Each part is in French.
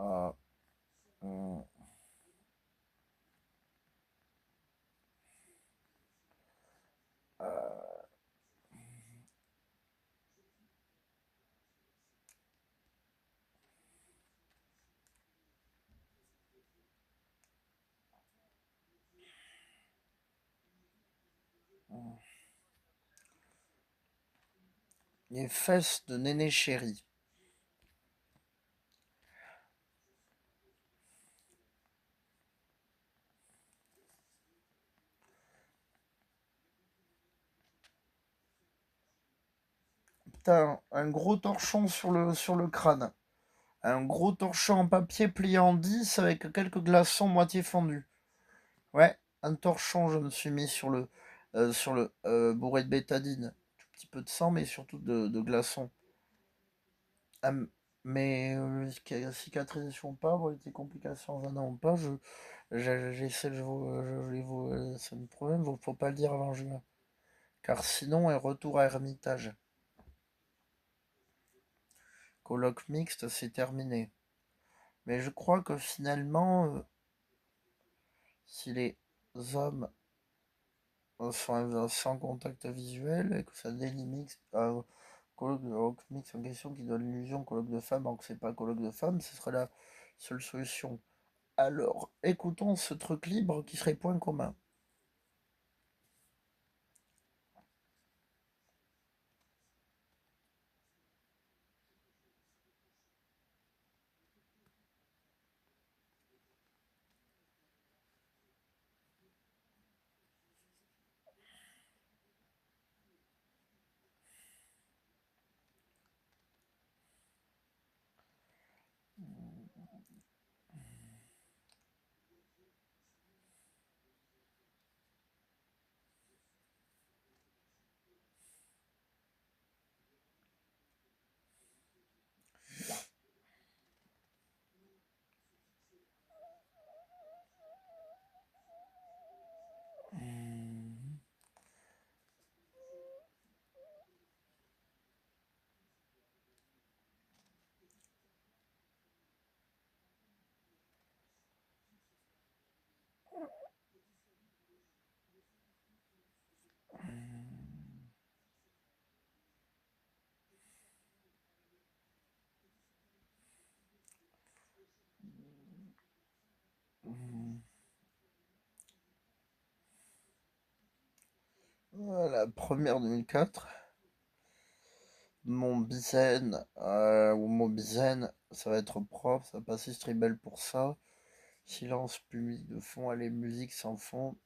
Euh, hum, euh, hum. Les fesses de Néné Chéri. Putain, un gros torchon sur le crâne. Un gros torchon en papier plié en 10 avec quelques glaçons moitié fondus. Ouais, un torchon, je me suis mis sur le bourré de bétadine. Tout petit peu de sang, mais surtout de glaçons. Ah, mais cicatrisation pas, les complications en ont pas, j'essaie, c'est le problème, faut pas le dire avant juin. Car sinon, un retour à Hermitage. Colloque mixte, c'est terminé. Mais je crois que finalement, si les hommes sont sans contact visuel et que ça délimite colloque mixte en question qui donne l'illusion colloque de femmes alors que c'est pas colloque de femmes, ce serait la seule solution. Alors, écoutons ce truc libre qui serait point commun. Voilà, première 2004. Mon Bizen, ou mon Bizen, ça va être propre, ça va passer Stribel pour ça. Silence, public de fond, allez, musique sans fond.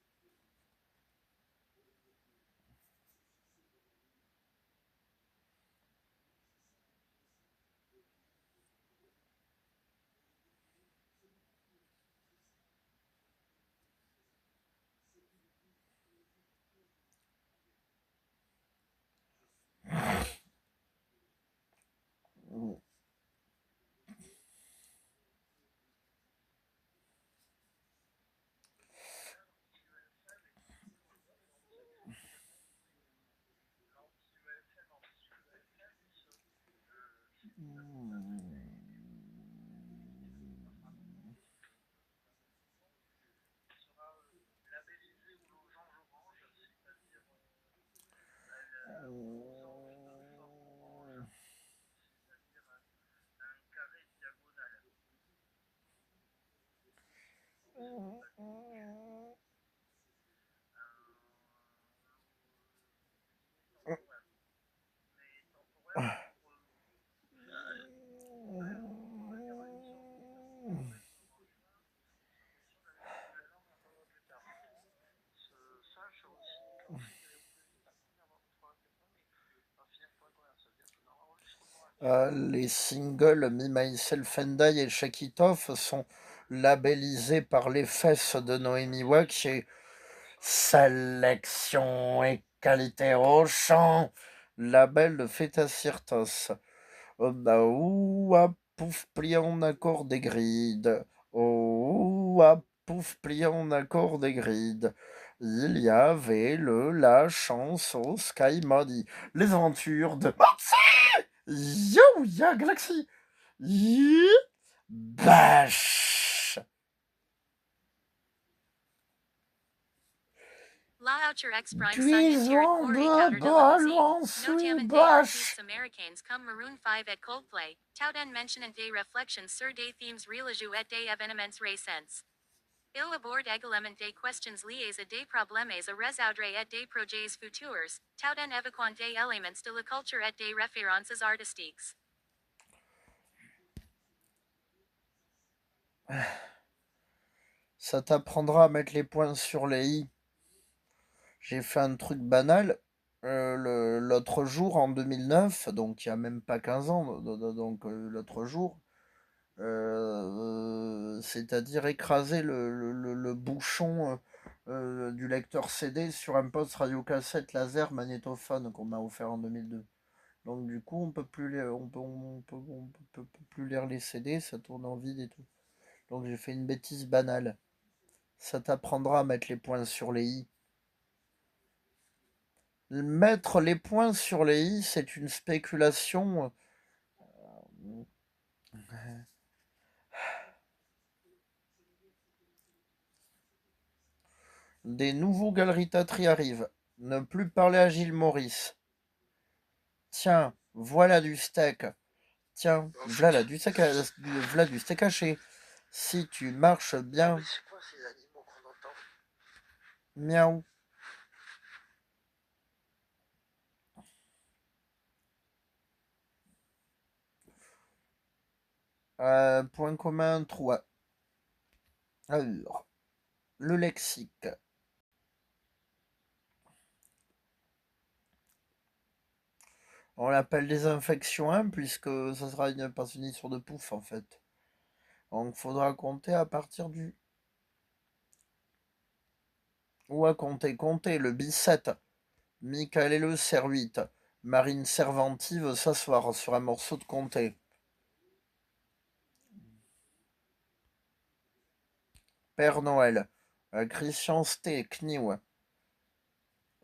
Les singles Me, Myself and I et Shake It Off sont labellisés par les fesses de Noémie Wack chez Sélection et qualité au chant, label de Feta Sirtos. Oh, ah, pouf, pliant accord des grides. Oh, ah, pouf, pliant accord des grides. Il y avait la chance au Sky Modi. Les aventures de Yo, ya Galaxy. Yeah. Bâche. La Oucher X Prime Cuisons de balance, No Diamante bâche. Americains comme Maroon 5 et Coldplay. Tauden mention des réflexions sur des themes religieux et des événements récents. Il aborde également des questions liées à des problèmes à résoudre et des projets futurs. Tauden évoquant des éléments de la culture et des références artistiques. Ça t'apprendra à mettre les points sur les i. J'ai fait un truc banal l'autre jour en 2009, donc il n'y a même pas 15 ans, donc l'autre jour, c'est-à-dire écraser le bouchon du lecteur CD sur un poste radiocassette laser magnétophone qu'on m'a offert en 2002. Donc du coup, on peut plus lire, on peut plus lire les CD, ça tourne en vide et tout. Donc j'ai fait une bêtise banale. Ça t'apprendra à mettre les points sur les i. Mettre les points sur les i, c'est une spéculation. Des nouveaux Galeries Tatry arrivent. Ne plus parler à Gilles Maurice. Tiens, voilà du steak. Tiens, voilà du steak, voilà du steak haché. Si tu marches bien. C'est quoi ces animaux qu'on entend? Miaou. Point commun 3. Alors, le lexique. On l'appelle désinfection 1 puisque ça sera pas une histoire de pouf en fait. Donc faudra compter à partir du. Ou à compter le bis-7. Michael et le Servite. Marine Servanti veut s'asseoir sur un morceau de comté. Père Noël. Christian Kniw.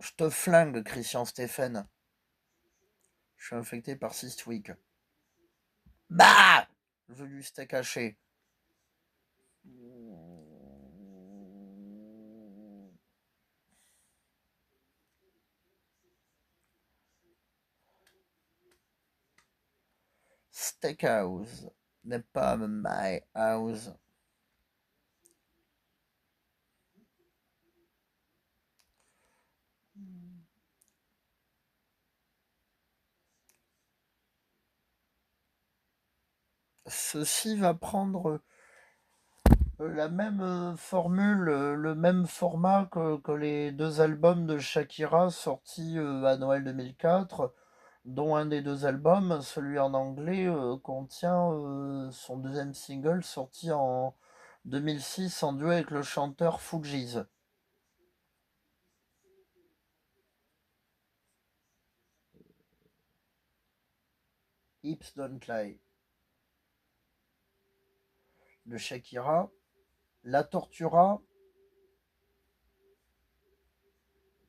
Je te flingue, Christian Stéphane. Je suis infecté par Cystwick. Bah! Je veux du steak haché. Steakhouse n'est pas my house. Ceci va prendre la même formule, le même format que les deux albums de Shakira sortis à Noël 2004, dont un des deux albums, celui en anglais, contient son deuxième single sorti en 2006 en duo avec le chanteur Fugees. Hips Don't Lie de Shakira, La Tortura,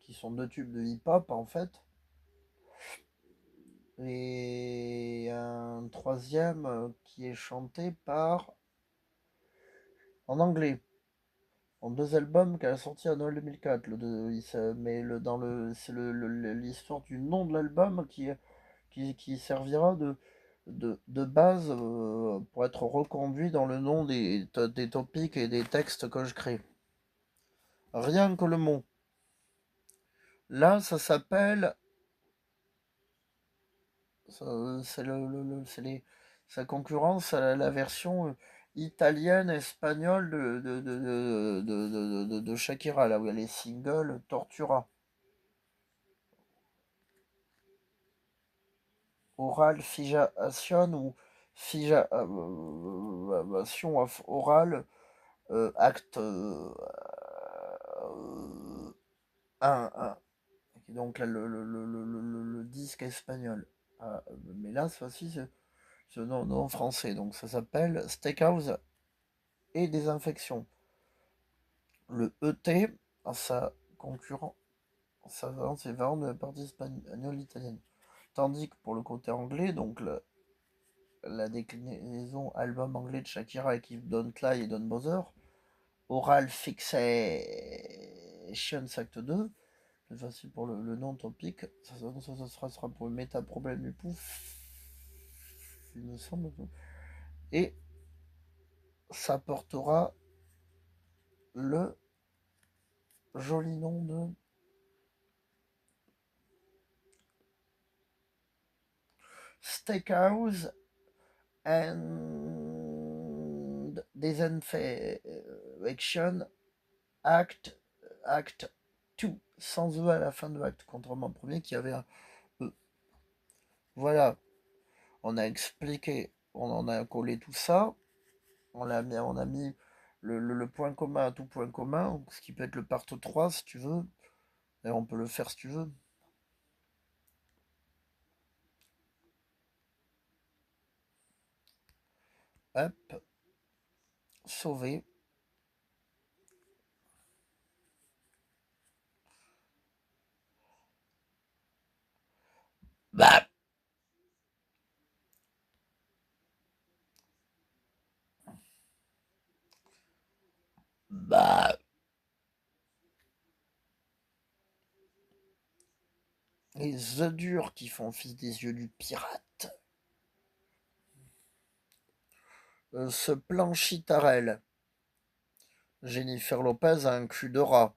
qui sont deux tubes de hip-hop en fait, et un troisième qui est chanté par en anglais en deux albums qu'elle a sorti à Noël 2004. Mais c'est l'histoire du nom de l'album qui servira de base pour être reconduit dans le nom des topics et des textes que je crée. Rien que le mot. Là, ça s'appelle. C'est sa concurrence à la version italienne, espagnole de Shakira, là où il y a les singles Tortura. Oral Fijation ou Fijation orale, acte 1. Donc là, le disque espagnol. Ah, mais là, cette fois-ci, c'est en français. Donc ça s'appelle Steakhouse et Désinfection. Le ET, à sa concurrent, c'est vraiment de la partie espagnole italienne. Tandis que pour le côté anglais, donc la déclinaison album anglais de Shakira avec Don't Lie et Don't Bother, Oral Fixation Acte 2, c'est facile pour le nom topique, ça sera pour le méta-problème du pouf, il me semble, et ça portera le joli nom de Steakhouse and Disinfection Act 2, sans E à la fin de acte, contrairement au premier qui avait un E. Voilà, on a expliqué, on en a collé tout ça, on a mis le point commun à tout point commun, ce qui peut être le part 3 si tu veux, et on peut le faire si tu veux. Hop, sauver. Bah, bah, les œufs durs qui font fils des yeux du pirate. Ce Planchitarel. Jennifer Lopez a un cul de rat.